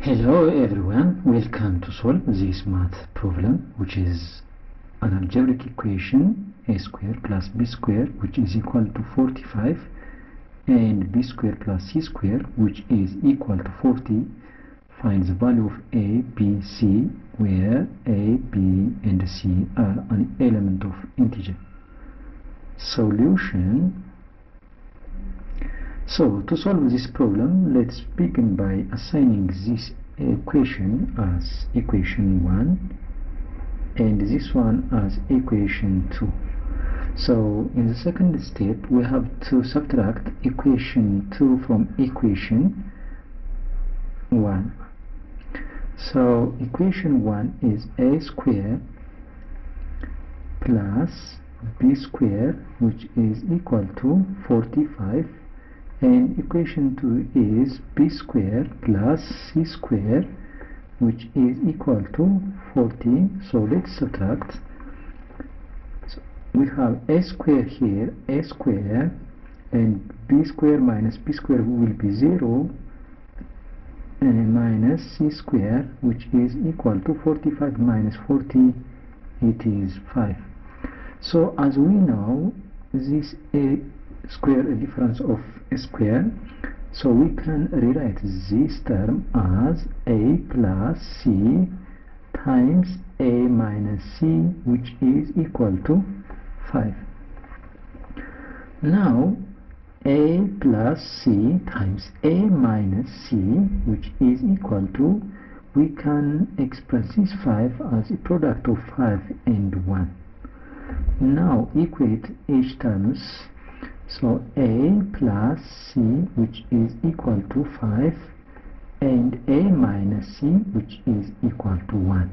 Hello everyone, welcome to solve this math problem, which is an algebraic equation a square plus b square, which is equal to 45, and b square plus c square, which is equal to 40. Find the value of a, b, c, where a, b, and c are an element of integer. Solution. So, to solve this problem, let's begin by assigning this equation as equation 1 and this one as equation 2. So, in the second step, we have to subtract equation 2 from equation 1. So, equation 1 is a square plus b square, which is equal to 45. And equation 2 is b square plus c square, which is equal to 40. So let's subtract. So we have a square here, a square, and b square minus b square will be 0, and minus c square, which is equal to 45 minus 40, it is 5. So as we know, this a square difference of a square, so we can rewrite this term as a plus c times a minus c, which is equal to 5. Now a plus c times a minus c, which is equal to, we can express this 5 as a product of 5 and 1. Now equate each terms. So a plus c, which is equal to 5, and a minus c, which is equal to 1.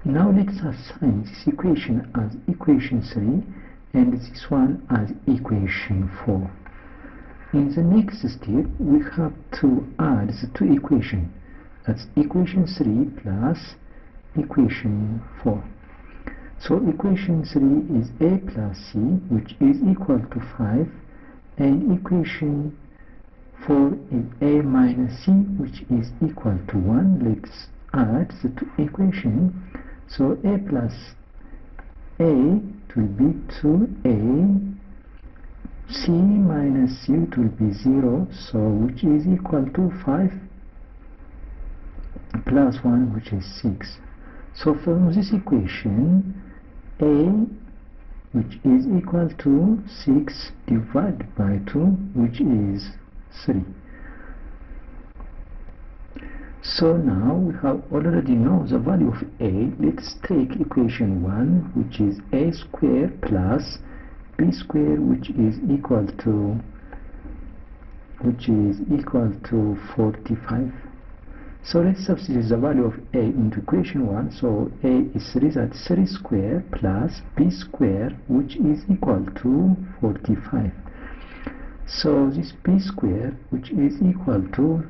Now let's assign this equation as equation 3 and this one as equation 4. In the next step, we have to add the two equations. That's equation 3 plus equation 4. So equation 3 is a plus c, which is equal to 5, and equation 4 is a minus c, which is equal to 1. Let's add the two equations. So a plus a, it will be 2a, c minus c, it will be 0, so which is equal to 5 plus 1, which is 6. So from this equation, a, which is equal to 6 divided by 2, which is 3. So now we have already know the value of a. Let's take equation 1, which is a square plus b square, which is equal to 45. So let's substitute the value of a into equation 1. So a is 3, that's 3 square plus b square, which is equal to 45. So this b square, which is equal to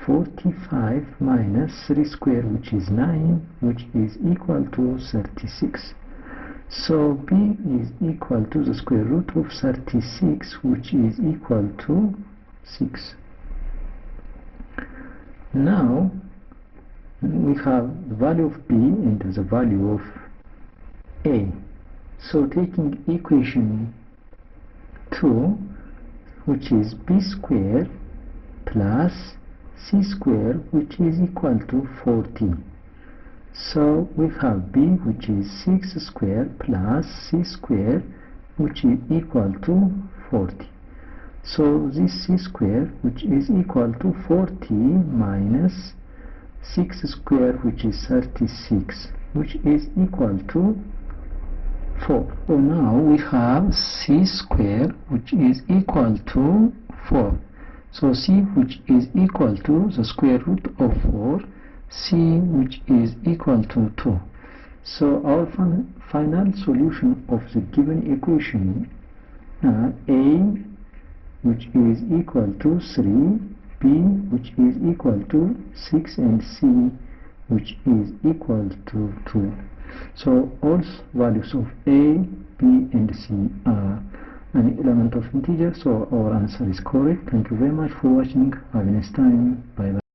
45 minus 3 square, which is 9, which is equal to 36. So b is equal to the square root of 36, which is equal to 6. Now we have the value of b and the value of a. So taking equation 2, which is b square plus c square, which is equal to 40. So we have b, which is 6 square plus c square, which is equal to 40. So this c square, which is equal to 40 minus 6 square, which is 36, which is equal to 4. So now we have c square, which is equal to 4. So c, which is equal to the square root of 4, c, which is equal to 2. So our final solution of the given equation, a, which is equal to 3, b, which is equal to 6, and c, which is equal to 2. So all values of a, b, and c are an element of integer, so our answer is correct. Thank you very much for watching. Have a nice time. Bye bye.